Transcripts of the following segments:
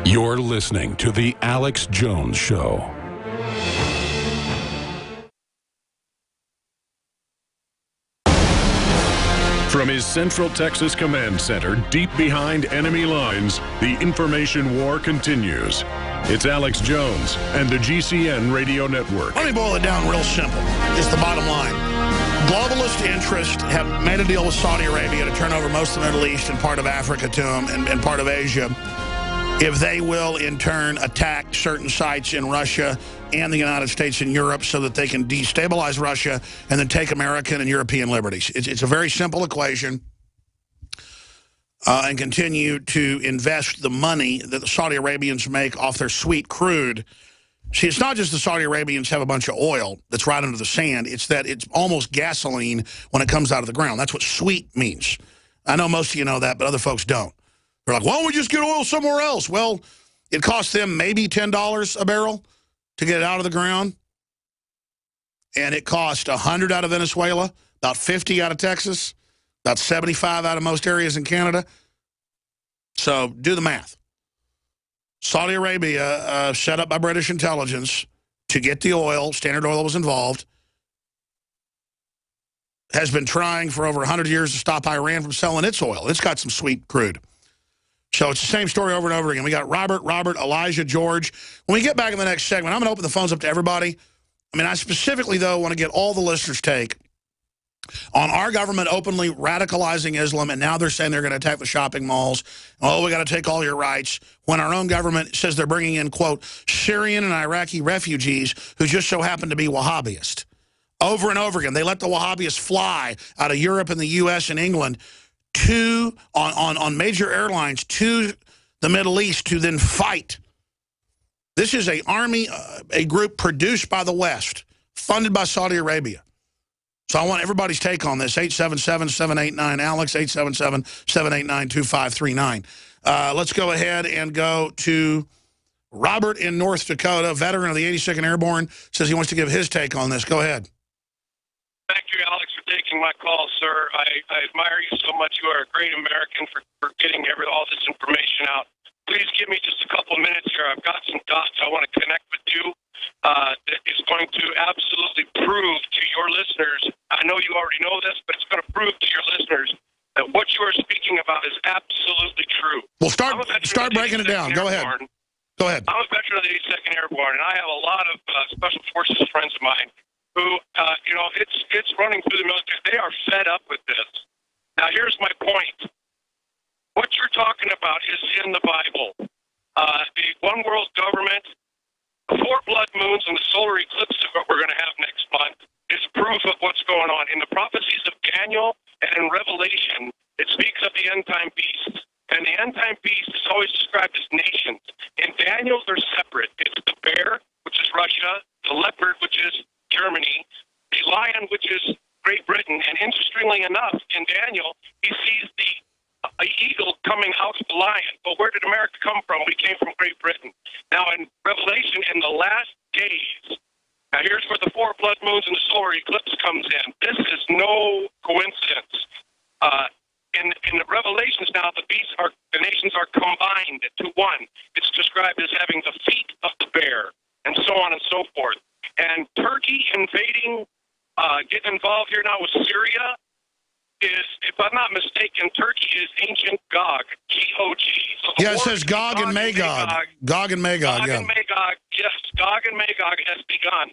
You're listening to The Alex Jones Show. From his Central Texas Command Center, deep behind enemy lines, the information war continues. It's Alex Jones and the GCN Radio Network. Let me boil it down real simple. It's the bottom line. Globalist interests have made a deal with Saudi Arabia to turn over most of the Middle East and part of Africa to them and part of Asia, if they will in turn attack certain sites in Russia and the United States and Europe so that they can destabilize Russia and then take American and European liberties. It's a very simple equation, and continue to invest the money that the Saudi Arabians make off their sweet crude. See, it's not just the Saudi Arabians have a bunch of oil that's right under the sand. It's that it's almost gasoline when it comes out of the ground. That's what sweet means. I know most of you know that, but other folks don't. They're like, why don't we just get oil somewhere else? Well, it costs them maybe $10 a barrel to get it out of the ground. And it cost 100 out of Venezuela, about 50 out of Texas, about 75 out of most areas in Canada. So do the math. Saudi Arabia, set up by British intelligence to get the oil, Standard Oil was involved, has been trying for over 100 years to stop Iran from selling its oil. It's got some sweet crude. So it's the same story over and over again. We got Robert, Elijah, George. When we get back in the next segment, I'm going to open the phones up to everybody. I mean, I specifically, though, want to get all the listeners' take on our government openly radicalizing Islam, and now they're saying they're going to attack the shopping malls. Oh, we got to take all your rights. When our own government says they're bringing in, quote, Syrian and Iraqi refugees who just so happen to be Wahhabist. Over and over again, they let the Wahhabists fly out of Europe and the U.S. and England on major airlines to the Middle East to then fight. This is an army, a group produced by the West, funded by Saudi Arabia. So I want everybody's take on this. 877-789-ALEX, 877-789-2539. Let's go ahead and go to Robert in North Dakota, veteran of the 82nd Airborne, says he wants to give his take on this. Go ahead. Thank you, Alex, for taking my call, sir. I admire you so much. You are a great American for getting all this information out. Please give me just a couple minutes here. I've got some dots I want to connect with you that is going to absolutely prove to your listeners. I know you already know this, but it's going to prove to your listeners that what you are speaking about is absolutely true. Well, start breaking it down. Go ahead. Go ahead. I'm a veteran of the 82nd Airborne, and I have a lot of Special Forces friends of mine who, it's running through the military. They are fed up with this. Now, here's my point. What you're talking about is in the Bible. The one world government, the 4 blood moons, and the solar eclipse that we're going to have next month is proof of what's going on. In the prophecies of Daniel and in Revelation, it speaks of the end-time beast. And the end-time beast is always described as nations. In Daniel, they're separate. It's the bear, which is Russia, the leopard, which is Germany, the lion, which is Great Britain. And interestingly enough, in Daniel, he sees the eagle coming out of the lion. But where did America come from? We came from Great Britain. Now, in Revelation, in the last days, now here's where the 4 blood moons and the solar eclipse comes in. This is no coincidence. In the Revelations now, the nations are combined to one. It's described as having the feet of the bear, and so on and so forth. And Turkey invading, getting involved here now with Syria is, if I'm not mistaken, Turkey is ancient Gog, G-O-G. So yeah, it says Gog and Magog. Gog and Magog, Gog yeah. and Magog, yes, Gog and Magog has begun.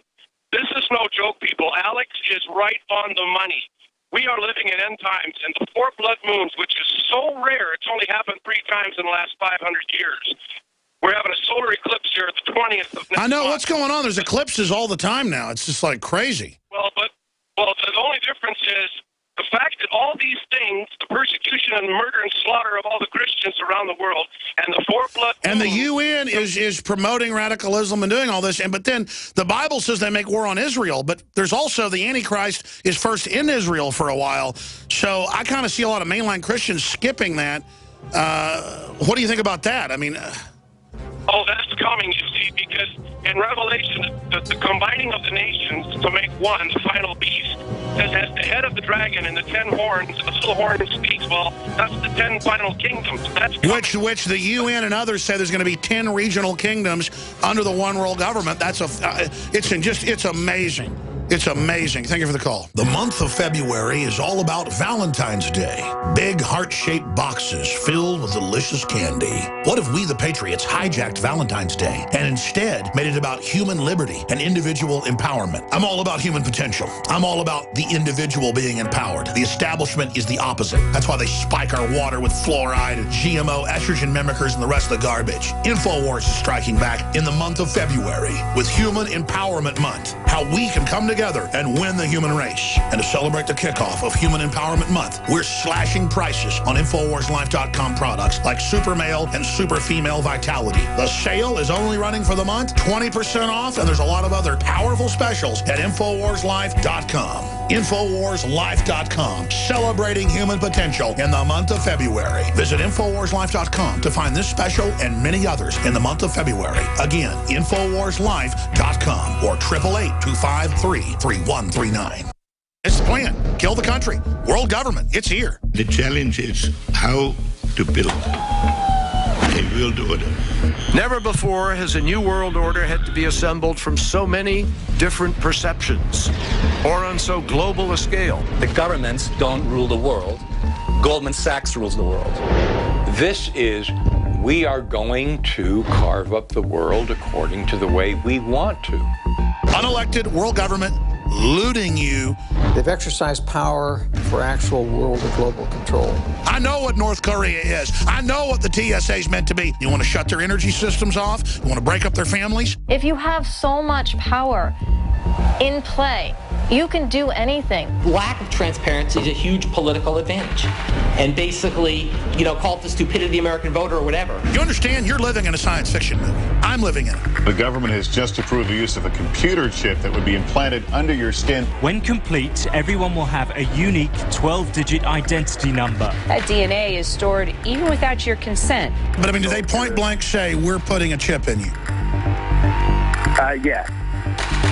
This is no joke, people. Alex is right on the money. We are living in end times, and the 4 blood moons, which is so rare, it's only happened 3 times in the last 500 years. We're having a solar eclipse here at the 20th of next I know. month. What's going on? There's eclipses all the time now. It's just like crazy. Well, the only difference is the fact that all these things, the persecution and murder and slaughter of all the Christians around the world, and the 4 blood moons, and the UN is promoting radicalism and doing all this. But then the Bible says they make war on Israel. But there's also the Antichrist is first in Israel for a while. So I kind of see a lot of mainline Christians skipping that. What do you think about that? I mean... Oh, that's coming, you see, because in Revelation, the combining of the nations to make one, the final beast, says as the head of the dragon and the 10 horns, the little horn speaks. Well, that's the 10 final kingdoms. That's which the UN and others say there's going to be 10 regional kingdoms under the one world government. That's it's amazing. It's amazing. Thank you for the call. The month of February is all about Valentine's Day. Big heart-shaped boxes filled with delicious candy. What if we, the Patriots, hijacked Valentine's Day and instead made it about human liberty and individual empowerment? I'm all about human potential. I'm all about the individual being empowered. The establishment is the opposite. That's why they spike our water with fluoride and GMO, estrogen mimickers, and the rest of the garbage. InfoWars is striking back in the month of February with Human Empowerment Month. How we can come together and win the human race. And to celebrate the kickoff of Human Empowerment Month, we're slashing prices on InfoWarsLife.com products like Super Male and Super Female Vitality. The sale is only running for the month, 20% off, and there's a lot of other powerful specials at InfoWarsLife.com. InfoWarsLife.com, celebrating human potential in the month of February. Visit InfoWarsLife.com to find this special and many others in the month of February. Again, InfoWarsLife.com or 888-253-3139. It's the plan. Kill the country. World government. It's here. The challenge is how to build a world order. Never before has a new world order had to be assembled from so many different perceptions or on so global a scale. The governments don't rule the world. Goldman Sachs rules the world. This is, we are going to carve up the world according to the way we want to. Unelected world government looting you. They've exercised power for actual world or global control. I know what North Korea is. I know what the TSA is meant to be. You want to shut their energy systems off? You want to break up their families? If you have so much power in play, you can do anything. Lack of transparency is a huge political advantage. And basically, call it the stupidity of the American voter or whatever. You understand? You're living in a science fiction movie. I'm living in it. The government has just approved the use of a computer chip that would be implanted under your skin. When complete, everyone will have a unique 12-digit identity number. That DNA is stored even without your consent. But, do they point blank say, we're putting a chip in you? Yes.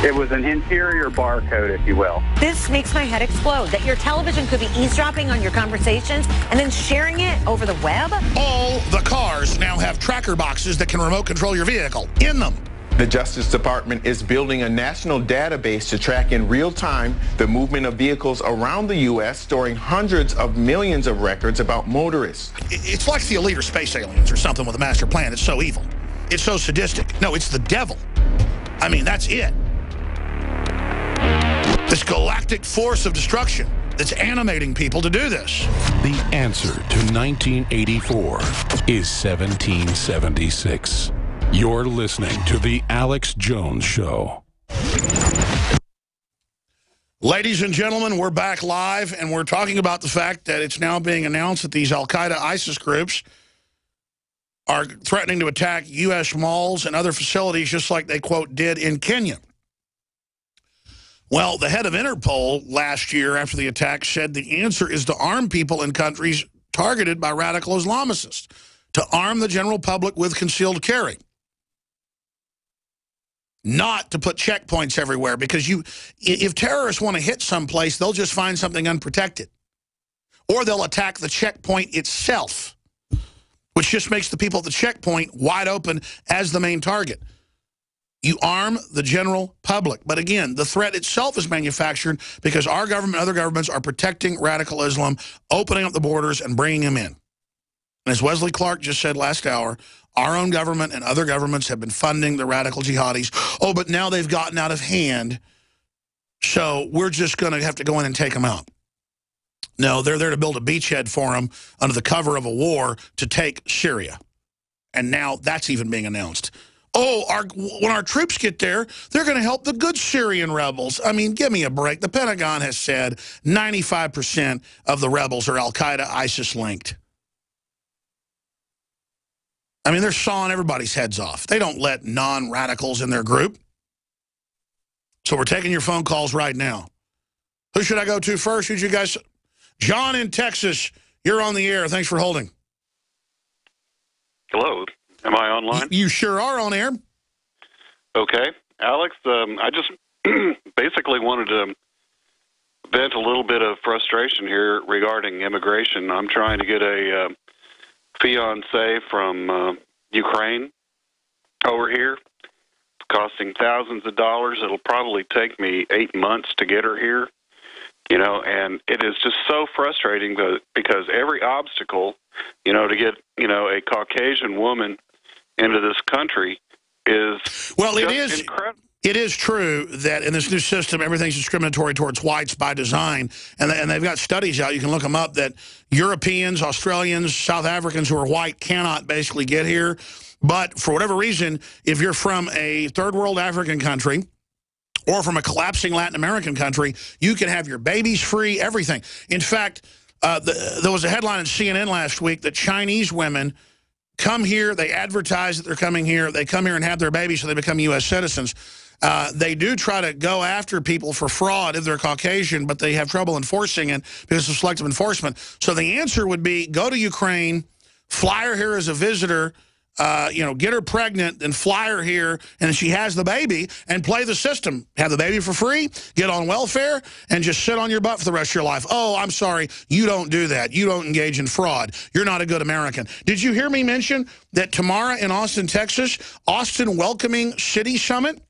It was an interior barcode, if you will. This makes my head explode, that your television could be eavesdropping on your conversations and then sharing it over the web. All the cars now have tracker boxes that can remote control your vehicle in them. The Justice Department is building a national database to track in real time the movement of vehicles around the U.S., storing hundreds of millions of records about motorists. It's like the elite or space aliens or something with a master plan. It's so evil. It's so sadistic. No, it's the devil. That's it. This galactic force of destruction that's animating people to do this. The answer to 1984 is 1776. You're listening to The Alex Jones Show. Ladies and gentlemen, we're back live, and we're talking about the fact that it's now being announced that these Al-Qaeda ISIS groups are threatening to attack U.S. malls and other facilities just like they, quote, did in Kenya. Well, the head of Interpol last year after the attack said the answer is to arm people in countries targeted by radical Islamicists, to arm the general public with concealed carry. Not to put checkpoints everywhere, because if terrorists want to hit someplace, they'll just find something unprotected. Or they'll attack the checkpoint itself, which just makes the people at the checkpoint wide open as the main target. You arm the general public. But again, the threat itself is manufactured because our government and other governments are protecting radical Islam, opening up the borders and bringing them in. And as Wesley Clark just said last hour, our own government and other governments have been funding the radical jihadis. Oh, but now they've gotten out of hand, so we're just going to have to go in and take them out. No, they're there to build a beachhead for them under the cover of a war to take Syria. And now that's even being announced. Oh, when our troops get there, they're going to help the good Syrian rebels. Give me a break. The Pentagon has said 95% of the rebels are Al-Qaeda, ISIS linked. They're sawing everybody's heads off. They don't let non-radicals in their group. So we're taking your phone calls right now. Who should I go to first? Who'd you guys... John in Texas, you're on the air. Thanks for holding. Hello. Am I online? You sure are on air. Okay. Alex, I just basically wanted to vent a little bit of frustration here regarding immigration. I'm trying to get a fiancé from Ukraine over here. It's costing thousands of dollars. It'll probably take me 8 months to get her here, you know, and it is just so frustrating because every obstacle, you know, to get, you know, a Caucasian woman into this country is incredible. It is true that in this new system, everything's discriminatory towards whites by design. And they've got studies out, you can look them up, that Europeans, Australians, South Africans who are white cannot basically get here. But for whatever reason, if you're from a third world African country or from a collapsing Latin American country, you can have your babies free, everything. In fact, there was a headline in CNN last week that Chinese women come here, they advertise that they're coming here, they come here and have their babies so they become U.S. citizens. They do try to go after people for fraud if they're Caucasian, but they have trouble enforcing it because of selective enforcement. So the answer would be go to Ukraine, fly her here as a visitor, you know, get her pregnant, and fly her here, and she has the baby, and play the system. Have the baby for free, get on welfare, and just sit on your butt for the rest of your life. Oh, I'm sorry, you don't do that. You don't engage in fraud. You're not a good American. Did you hear me mention that tomorrow in Austin, Texas, Austin Welcoming City Summit?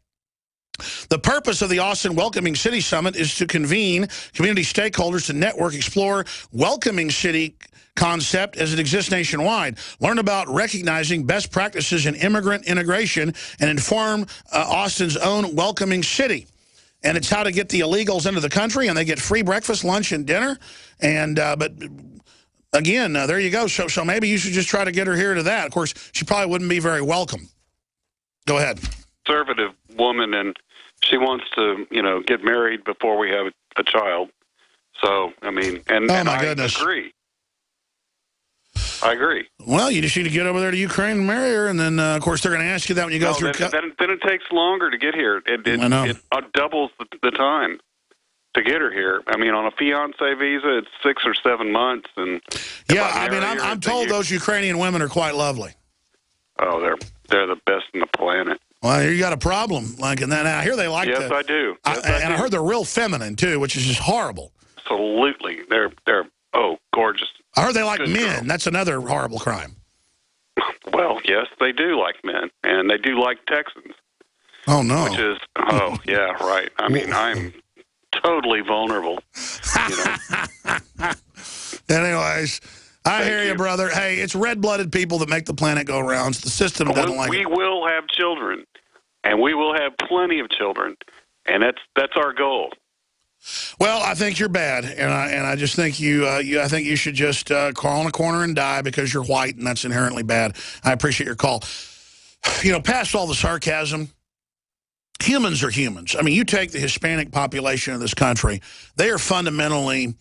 The purpose of the Austin Welcoming City Summit is to convene community stakeholders to network, explore welcoming city concept as it exists nationwide, learn about recognizing best practices in immigrant integration, and inform Austin's own welcoming city. And it's how to get the illegals into the country, and they get free breakfast, lunch, and dinner. And but again, there you go. So maybe you should just try to get her here to that. Of course, she probably wouldn't be very welcome. Go ahead. Conservative woman, and she wants to, you know, get married before we have a child. So, I mean, and I agree. I agree. Well, you just need to get over there to Ukraine and marry her, and then, of course, they're going to ask you that when you go through... Then it takes longer to get here. It doubles the time to get her here. I mean, on a fiancé visa, it's 6 or 7 months. And yeah, I mean, I'm told those Ukrainian women are quite lovely. Oh, they're the best on the planet. Well, you got a problem. Like, and then I hear they like Yes, I do. Yes, I heard they're real feminine, too, which is just horrible. Absolutely. They're gorgeous. I heard they like Good men. girl. That's another horrible crime. Well, yes, they do like men, and they do like Texans. Oh, no. Which is, yeah, right. I mean, I'm totally vulnerable. You know? Anyways, I hear you, brother. Hey, it's red-blooded people that make the planet go round. The system doesn't like it. We will have children, and we will have plenty of children, and that's our goal. Well, I think you're bad, and I just think I think you should just crawl in a corner and die because you're white, and that's inherently bad. I appreciate your call. You know, past all the sarcasm, humans are humans. I mean, you take the Hispanic population of this country; they are fundamentally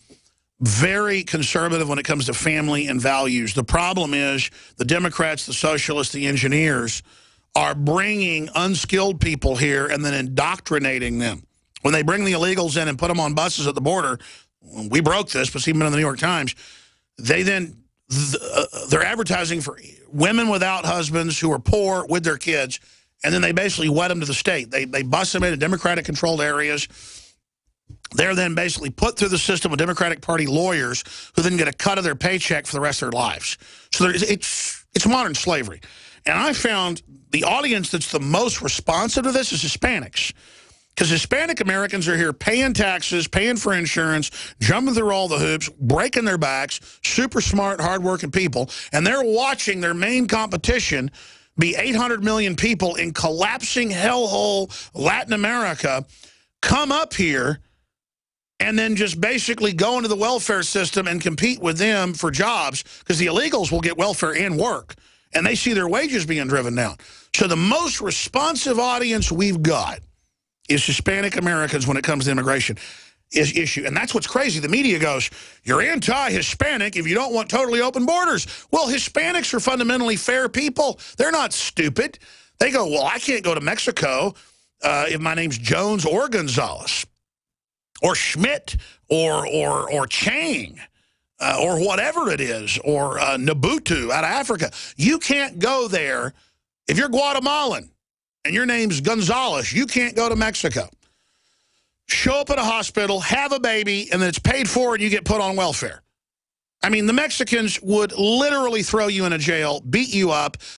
very conservative when it comes to family and values. The problem is the Democrats, the socialists, the engineers are bringing unskilled people here and then indoctrinating them. When they bring the illegals in and put them on buses at the border, we broke this, but it's even in the New York Times, they then, they're advertising for women without husbands who are poor with their kids, and then they basically wed them to the state. They bus them into Democratic-controlled areas. They're then basically put through the system with Democratic Party lawyers who then get a cut of their paycheck for the rest of their lives. So it's modern slavery. And I found the audience that's the most responsive to this is Hispanics. Because Hispanic Americans are here paying taxes, paying for insurance, jumping through all the hoops, breaking their backs, super smart, hardworking people, and they're watching their main competition be 800 million people in collapsing hellhole Latin America come up here and then just basically go into the welfare system and compete with them for jobs because the illegals will get welfare and work, and they see their wages being driven down. So the most responsive audience we've got is Hispanic Americans when it comes to immigration issue. And that's what's crazy. The media goes, you're anti-Hispanic if you don't want totally open borders. Well, Hispanics are fundamentally fair people. They're not stupid. They go, well, I can't go to Mexico if my name's Jones or Gonzalez or Schmidt or Chang or whatever it is, or Nabutu out of Africa. You can't go there if you're Guatemalan. and your name's Gonzalez, you can't go to Mexico. Show up at a hospital, have a baby, and then it's paid for and you get put on welfare. I mean, the Mexicans would literally throw you in a jail, beat you up,